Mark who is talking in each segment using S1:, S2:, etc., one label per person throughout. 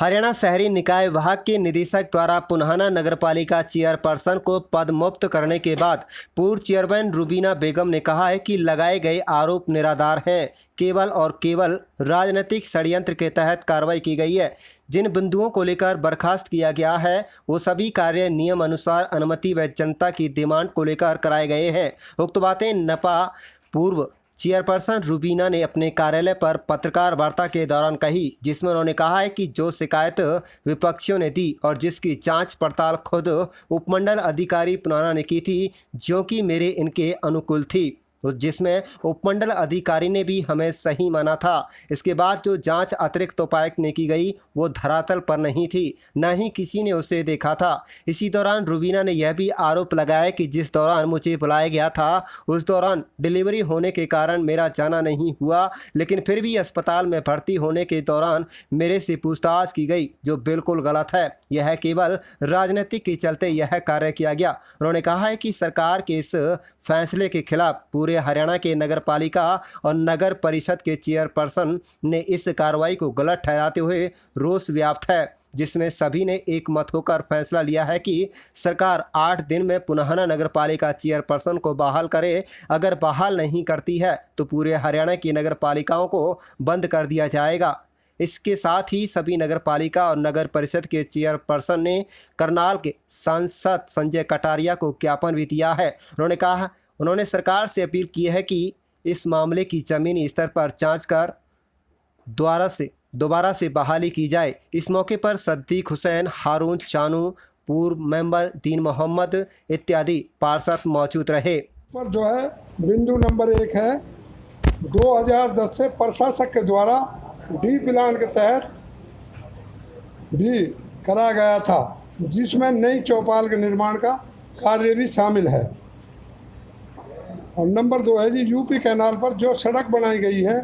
S1: हरियाणा शहरी निकाय विभाग के निदेशक द्वारा पुन्हाना नगरपालिका चेयरपर्सन को पद मुक्त करने के बाद पूर्व चेयरमैन रुबीना बेगम ने कहा है कि लगाए गए आरोप निराधार हैं। केवल और केवल राजनीतिक षड्यंत्र के तहत कार्रवाई की गई है। जिन बिंदुओं को लेकर बर्खास्त किया गया है वो सभी कार्य नियम अनुसार अनुमति व जनता की डिमांड को लेकर कराए गए हैं। उक्त बातें नपा पूर्व चेयरपर्सन रुबीना ने अपने कार्यालय पर पत्रकार वार्ता के दौरान कही, जिसमें उन्होंने कहा है कि जो शिकायत विपक्षियों ने दी और जिसकी जांच पड़ताल खुद उपमंडल अधिकारी पुन्हाना ने की थी, जो कि मेरे इनके अनुकूल थी, जिसमें उपमंडल अधिकारी ने भी हमें सही माना था। इसके बाद जो जांच अतिरिक्त उपायुक्त ने की गई वो धरातल पर नहीं थी, न ही किसी ने उसे देखा था। इसी दौरान रुबीना ने यह भी आरोप लगाया कि जिस दौरान मुझे बुलाया गया था उस दौरान डिलीवरी होने के कारण मेरा जाना नहीं हुआ, लेकिन फिर भी अस्पताल में भर्ती होने के दौरान मेरे से पूछताछ की गई, जो बिल्कुल गलत है। यह केवल राजनीतिक के चलते यह कार्य किया गया। उन्होंने कहा है कि सरकार के इस फैसले के खिलाफ पूरे हरियाणा के नगरपालिका और नगर परिषद के चेयरपर्सन ने इस कार्रवाई को गलत ठहराते हुए रोष व्याप्त है, जिसमें सभी ने एक मत होकर फैसला लिया है कि सरकार 8 दिन में पुन्हाना नगरपालिका चेयरपर्सन को बहाल करे। अगर बहाल नहीं करती है तो पूरे हरियाणा की नगरपालिकाओं को बंद कर दिया जाएगा। इसके साथ ही सभी नगरपालिका और नगर परिषद के चेयरपर्सन ने करनाल के सांसद संजय कटारिया को ज्ञापन भी दिया है। उन्होंने सरकार से अपील की है कि इस मामले की ज़मीनी स्तर पर जांच कर दोबारा से बहाली की जाए। इस मौके पर सद्दीक हुसैन, हारून चानू, पूर्व मेंबर दीन मोहम्मद इत्यादि पार्षद मौजूद रहे।
S2: पर जो है बिंदु नंबर 1 है 2010 से प्रशासक के द्वारा डी प्लान के तहत भी करा गया था, जिसमें नई चौपाल के निर्माण का कार्य भी शामिल है। और नंबर 2 है जी यूपी कैनाल पर जो सड़क बनाई गई है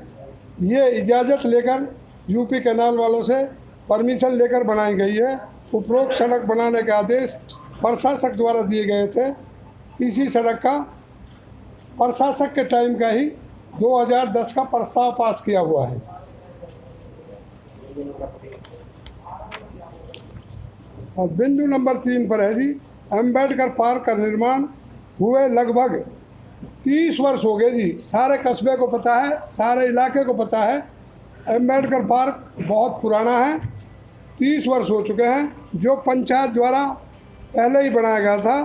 S2: ये इजाज़त लेकर यूपी कैनाल वालों से परमिशन लेकर बनाई गई है। उपरोक्त सड़क बनाने के आदेश प्रशासक द्वारा दिए गए थे। इसी सड़क का प्रशासक के टाइम का ही 2010 का प्रस्ताव पास किया हुआ है। और बिंदु नंबर 3 पर है जी अम्बेडकर पार्क का निर्माण हुए लगभग 30 वर्ष हो गए जी। सारे कस्बे को पता है, सारे इलाके को पता है, अम्बेडकर पार्क बहुत पुराना है, 30 वर्ष हो चुके हैं। जो पंचायत द्वारा पहले ही बनाया गया था।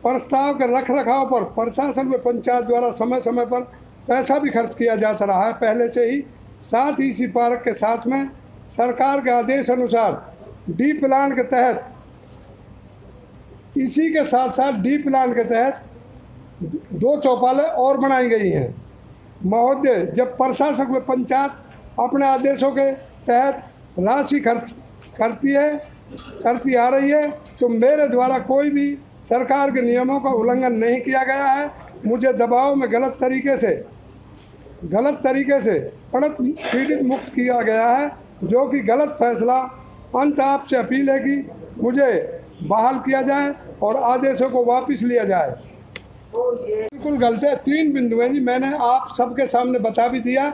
S2: प्रस्ताव के रख रखाव पर प्रशासन में पंचायत द्वारा समय समय पर पैसा भी खर्च किया जाता रहा है पहले से ही। साथ ही इसी पार्क के साथ में सरकार के आदेश अनुसार डी प्लान के तहत इसी के साथ साथ डी प्लान के तहत 2 चौपालें और बनाई गई हैं। महोदय, जब प्रशासक में पंचायत अपने आदेशों के तहत राशि खर्च करती आ रही है तो मेरे द्वारा कोई भी सरकार के नियमों का उल्लंघन नहीं किया गया है। मुझे दबाव में गलत तरीके से पीड़ित मुक्त किया गया है, जो कि गलत फैसला। अंत आपसे अपील है कि मुझे बहाल किया जाए और आदेशों को वापस लिया जाए। बिल्कुल गलत है। 3 बिंदु हैं जी, मैंने आप सबके सामने बता भी दिया।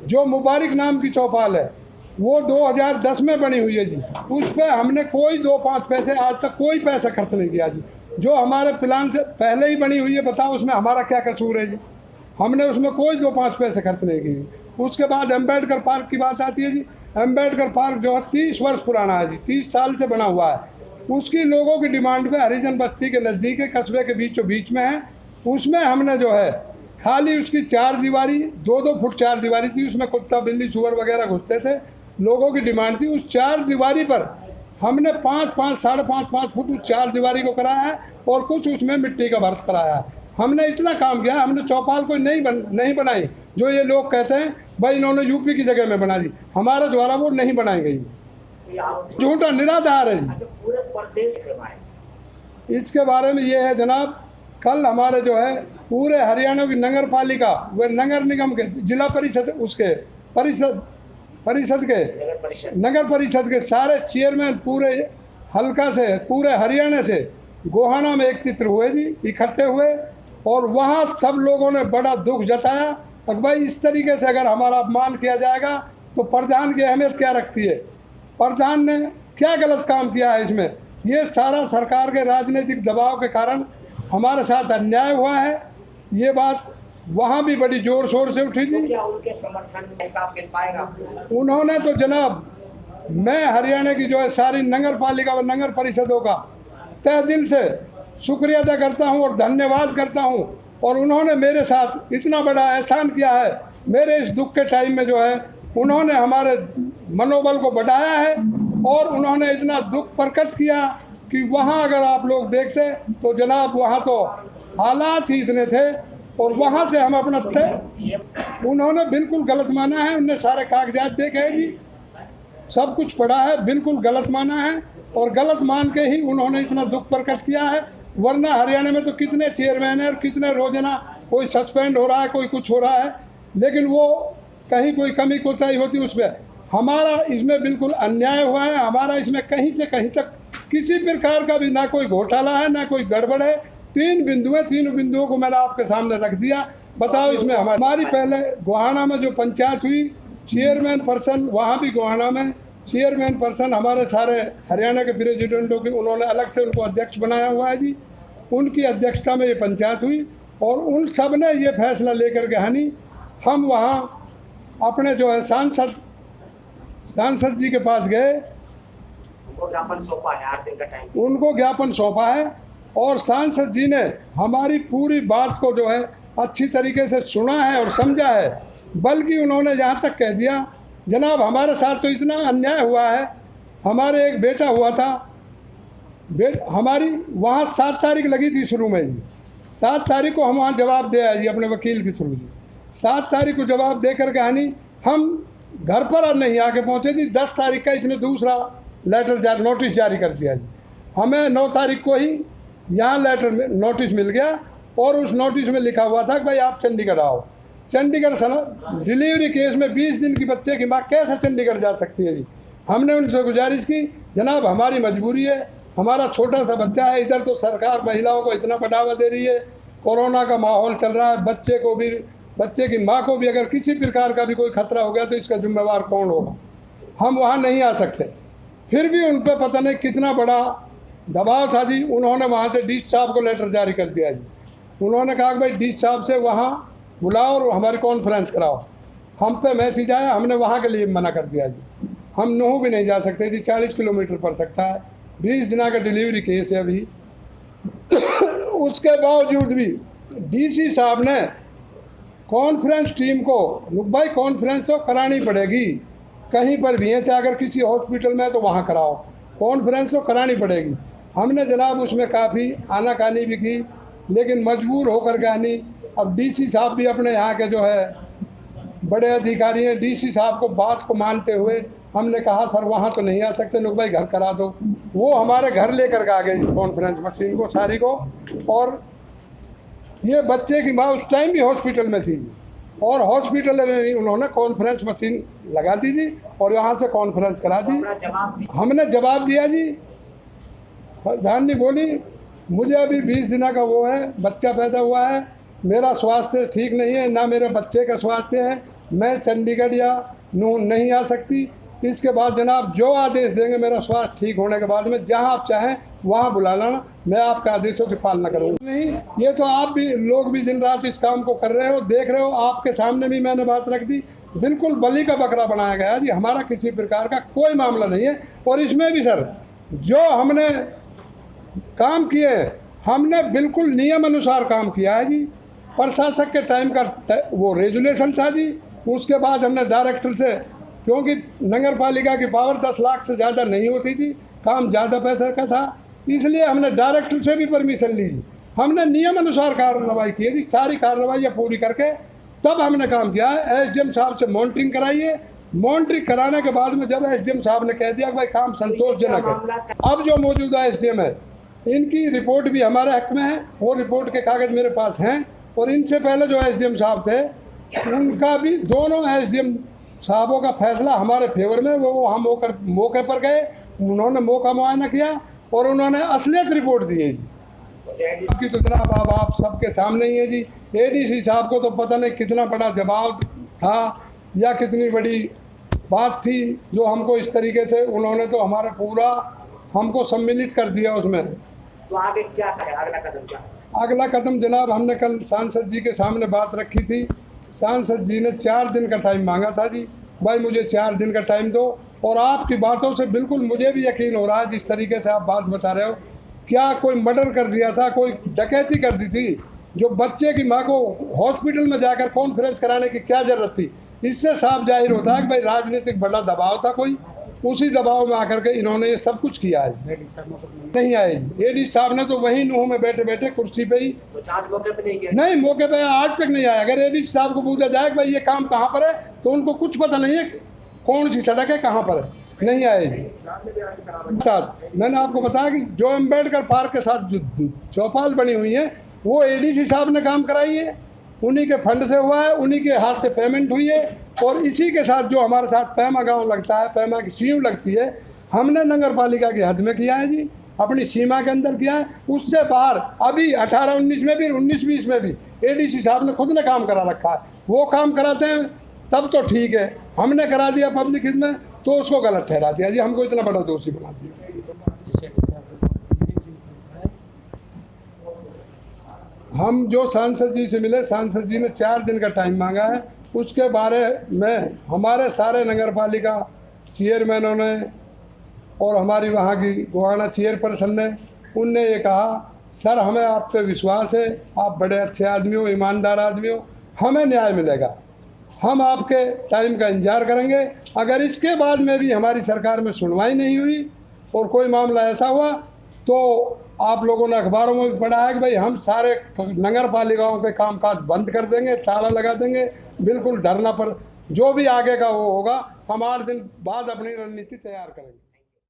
S2: जो मुबारक नाम की चौपाल है वो 2010 में बनी हुई है जी। उस पर हमने कोई 2-5 पैसे आज तक कोई पैसा खर्च नहीं किया जी। जो हमारे प्लान से पहले ही बनी हुई है, बताओ उसमें हमारा क्या कसूर है जी। हमने उसमें कोई 2-5 पैसे खर्च नहीं किए। उसके बाद अम्बेडकर पार्क की बात आती है जी। अम्बेडकर पार्क जो है 30 वर्ष पुराना है जी, 30 साल से बना हुआ है। उसकी लोगों की डिमांड पे हरिजन बस्ती के नज़दीक है, कस्बे के बीचों बीच में है। उसमें हमने जो है खाली उसकी 4 दीवारी 2-2 फुट 4 दीवारी थी, उसमें कुत्ता बिल्ली सुअर वगैरह घुसते थे। लोगों की डिमांड थी। उस 4 दीवारी पर हमने 5-5, 5.5 फुट उस 4 दीवारी को कराया है और कुछ उसमें मिट्टी का भर्त कराया है। हमने इतना काम किया। हमने चौपाल कोई नहीं बनाई जो ये लोग कहते हैं भाई इन्होंने यूपी की जगह में बना दी। हमारे द्वारा वो नहीं बनाई गई, झूठा निराधार है। इसके बारे में ये है जनाब, कल हमारे जो है पूरे हरियाणा की नगर पालिका व नगर निगम के जिला परिषद उसके नगर परिषद के सारे चेयरमैन पूरे हल्का से पूरे हरियाणा से गोहाना में एकत्रित हुए जी, इकट्ठे हुए और वहाँ सब लोगों ने बड़ा दुख जताया कि भाई इस तरीके से अगर हमारा अपमान किया जाएगा तो प्रधान की अहमियत क्या रखती है। प्रधान ने क्या गलत काम किया है इसमें? ये सारा सरकार के राजनीतिक दबाव के कारण हमारे साथ अन्याय हुआ है। ये बात वहाँ भी बड़ी जोर शोर से उठी थी।
S3: क्या उनके समर्थन में ऐसा मिल पाएगा?
S2: उन्होंने तो जनाब, मैं हरियाणा की जो है सारी नगर पालिका व नगर परिषदों का तहे दिल से शुक्रिया अदा करता हूँ और धन्यवाद करता हूँ। और उन्होंने मेरे साथ इतना बड़ा एहसान किया है, मेरे इस दुख के टाइम में जो है उन्होंने हमारे मनोबल को बढ़ाया है। और उन्होंने इतना दुख प्रकट किया कि वहाँ अगर आप लोग देखते तो जनाब वहाँ तो हालात ही इतने थे। और वहाँ से हम अपना उन्होंने बिल्कुल गलत माना है। उनने सारे कागजात देखे हैं जी, सब कुछ पढ़ा है, बिल्कुल गलत माना है। और गलत मान के ही उन्होंने इतना दुख प्रकट किया है। वरना हरियाणा में तो कितने चेयरमैन हैं और कितने रोजाना कोई सस्पेंड हो रहा है, कोई कुछ हो रहा है, लेकिन वो कहीं कोई कमी कोताही होती उस पर। हमारा इसमें बिल्कुल अन्याय हुआ है। हमारा इसमें कहीं से कहीं तक किसी प्रकार का भी ना कोई घोटाला है, ना कोई गड़बड़ है। 3 बिंदु है, 3 बिंदुओं को मैंने आपके सामने रख दिया। बताओ इसमें हमारी पहले गोहाना में जो पंचायत हुई, चेयरमैन पर्सन वहाँ भी गोहाना में चेयरमैन पर्सन हमारे सारे हरियाणा के प्रेसिडेंटों की उन्होंने अलग से उनको अध्यक्ष बनाया हुआ है जी। उनकी अध्यक्षता में ये पंचायत हुई और उन सब ने ये फैसला लेकर के हनी हम वहाँ अपने जो है सांसद जी के पास गए,
S3: उनको ज्ञापन सौंपा है, 8 दिन का टाइम
S2: उनको ज्ञापन सौंपा है। और सांसद जी ने हमारी पूरी बात को जो है अच्छी तरीके से सुना है और समझा है। बल्कि उन्होंने यहाँ तक कह दिया, जनाब हमारे साथ तो इतना अन्याय हुआ है, हमारे एक बेटा हुआ था, हमारी वहाँ 7 तारीख लगी थी शुरू में जी। 7 तारीख को हम वहाँ जवाब दे आए जी अपने वकील के थ्रू जी। 7 तारीख को जवाब दे करके आनी हम घर पर नहीं आके पहुँचे जी। 10 तारीख का इसने दूसरा लेटर नोटिस जारी कर दिया जी। हमें 9 तारीख को ही यहाँ लेटर नोटिस मिल गया और उस नोटिस में लिखा हुआ था कि भाई आप चंडीगढ़ आओ। चंडीगढ़ डिलीवरी केस में 20 दिन की बच्चे की माँ कैसे चंडीगढ़ जा सकती है जी। हमने उनसे गुजारिश की, जनाब हमारी मजबूरी है, हमारा छोटा सा बच्चा है, इधर तो सरकार महिलाओं को इतना बढ़ावा दे रही है, कोरोना का माहौल चल रहा है, बच्चे की माँ को भी अगर किसी प्रकार का भी कोई खतरा हो गया तो इसका जिम्मेवार कौन होगा? हम वहाँ नहीं आ सकते। फिर भी उन पर पता नहीं कितना बड़ा दबाव था जी। उन्होंने वहाँ से डीसी साहब को लेटर जारी कर दिया जी। उन्होंने कहा कि भाई डीसी साहब से वहाँ बुलाओ और हमारी कॉन्फ्रेंस कराओ। हम पे मैसेज आया, हमने वहाँ के लिए मना कर दिया जी। हम नूह भी नहीं जा सकते जी, 40 किलोमीटर पड़ सकता है, 20 दिन का डिलीवरी केस है अभी। उसके बावजूद भी डीसी साहब ने कॉन्फ्रेंस टीम को, भाई कॉन्फ्रेंस तो करानी पड़ेगी, कहीं पर भी है, चाहे अगर किसी हॉस्पिटल में है तो वहाँ कराओ, कॉन्फ्रेंस तो करानी पड़ेगी। हमने जनाब उसमें काफ़ी आनाकानी भी की, लेकिन मजबूर होकर के आनी। अब डीसी साहब भी अपने यहाँ के जो है बड़े अधिकारी हैं, डीसी साहब को बात को मानते हुए हमने कहा सर वहाँ तो नहीं आ सकते, लोग भाई घर करा दो। वो हमारे घर लेकर के आ गए कॉन्फ्रेंस मशीन को सारी को। और ये बच्चे की माँ उस टाइम भी हॉस्पिटल में थी और हॉस्पिटल में भी उन्होंने कॉन्फ्रेंस मशीन लगा दी जी और यहाँ से कॉन्फ्रेंस करा दी। हमने जवाब दिया जी। प्रधान जी बोली मुझे अभी 20 दिन का वो है, बच्चा पैदा हुआ है, मेरा स्वास्थ्य ठीक नहीं है, ना मेरे बच्चे का स्वास्थ्य है, मैं चंडीगढ़ या नून नहीं आ सकती। इसके बाद जनाब जो आदेश देंगे मेरा स्वास्थ्य ठीक होने के बाद में जहां आप चाहें वहां बुला लाना, मैं आपके आदेशों की पालना करूँगा। नहीं, ये तो आप भी लोग भी दिन रात इस काम को कर रहे हो, देख रहे हो, आपके सामने भी मैंने बात रख दी। बिल्कुल बलि का बकरा बनाया गया जी, हमारा किसी प्रकार का कोई मामला नहीं है। और इसमें भी सर जो हमने काम किए हमने बिल्कुल नियम अनुसार काम किया है जी। प्रशासक के टाइम का वो रेजुलेशन था जी। उसके बाद हमने डायरेक्टर से, क्योंकि नगर पालिका की पावर 10 लाख से ज़्यादा नहीं होती थी, काम ज़्यादा पैसे का था, इसलिए हमने डायरेक्टर से भी परमिशन ली जी। हमने नियम अनुसार कार्रवाई की थी, सारी कार्रवाइयाँ पूरी करके तब हमने काम किया है। एसडीएम साहब से मॉनिटरिंग कराइए, मॉनिटरिंग कराने के बाद में जब एसडीएम साहब ने कह दिया कि भाई काम संतोषजनक है, अब जो मौजूदा एसडीएम है इनकी रिपोर्ट भी हमारे हक में है, वो रिपोर्ट के कागज़ मेरे पास हैं। और इनसे पहले जो एसडीएम साहब थे उनका भी, दोनों एसडीएम साहबों का फैसला हमारे फेवर में, वो हम मौके पर गए, उन्होंने मौका मुआयना किया और उन्होंने असलियत रिपोर्ट दी है जी। आपकी तो जनाब आप सबके सामने ही है जी। एडीसी साहब को तो पता नहीं कितना बड़ा जवाब था या कितनी बड़ी बात थी जो हमको इस तरीके से उन्होंने तो हमारा पूरा हमको सम्मिलित कर दिया उसमें।
S3: तो आगे क्या है, अगला कदम क्या है?
S2: अगला कदम जनाब हमने कल सांसद जी के सामने बात रखी थी। सांसद जी ने 4 दिन का टाइम मांगा था जी, भाई मुझे 4 दिन का टाइम दो। और आपकी बातों से बिल्कुल मुझे भी यकीन हो रहा है, जिस तरीके से आप बात बता रहे हो, क्या कोई मर्डर कर दिया था, कोई डकैती कर दी थी, जो बच्चे की माँ को हॉस्पिटल में जाकर कॉन्फ्रेंस कराने की क्या ज़रूरत थी। इससे साफ जाहिर होता है कि भाई राजनीतिक बड़ा दबाव था कोई, उसी दबाव में आकर के इन्होंने ये सब कुछ किया है। नहीं आए एडी साहब ने तो वहीं नूह में बैठे बैठे कुर्सी पे ही,
S3: तो आज मौके पे नहीं गए?
S2: नहीं मौके पे आज तक नहीं आया। अगर एडी साहब को पूछा जाए कि भाई ये काम कहाँ पर है, तो उनको कुछ पता नहीं है कौन सी सड़क है, कहाँ पर है। नहीं आए जी। साहब मैंने आपको बताया कि जो अम्बेडकर पार्क के साथ जो चौपाल बनी हुई है वो एडीसी साहब ने काम कराई है, उन्हीं के फंड से हुआ है, उन्हीं के हाथ से पेमेंट हुई है। और इसी के साथ जो हमारे साथ पैमा गांव लगता है, पैमा की सीम लगती है, हमने नगर पालिका की हद में किया है जी, अपनी सीमा के अंदर किया है। उससे बाहर अभी 18-19 में भी 19-20 में भी एडीसी साहब ने खुद ने काम करा रखा है। वो काम कराते हैं तब तो ठीक है, हमने करा दिया पब्लिक हित में तो उसको गलत ठहरा दिया जी, हमको इतना बड़ा दोषी बना दिया। हम जो सांसद जी से मिले, सांसद जी ने 4 दिन का टाइम मांगा है। उसके बारे में हमारे सारे नगर पालिका चेयरमैनों ने और हमारी वहाँ की गोहाना चेयरपर्सन ने, उनने ये कहा सर हमें आप पे विश्वास है, आप बड़े अच्छे आदमी हो, ईमानदार आदमी हो, हमें न्याय मिलेगा, हम आपके टाइम का इंतजार करेंगे। अगर इसके बाद में भी हमारी सरकार में सुनवाई नहीं हुई और कोई मामला ऐसा हुआ तो आप लोगों ने अखबारों में भी पढ़ा है कि भाई हम सारे नगर पालिकाओं के कामकाज बंद कर देंगे, ताला लगा देंगे, बिल्कुल धरना पर जो भी आगे का वो होगा, हम 8 दिन बाद अपनी रणनीति तैयार करेंगे।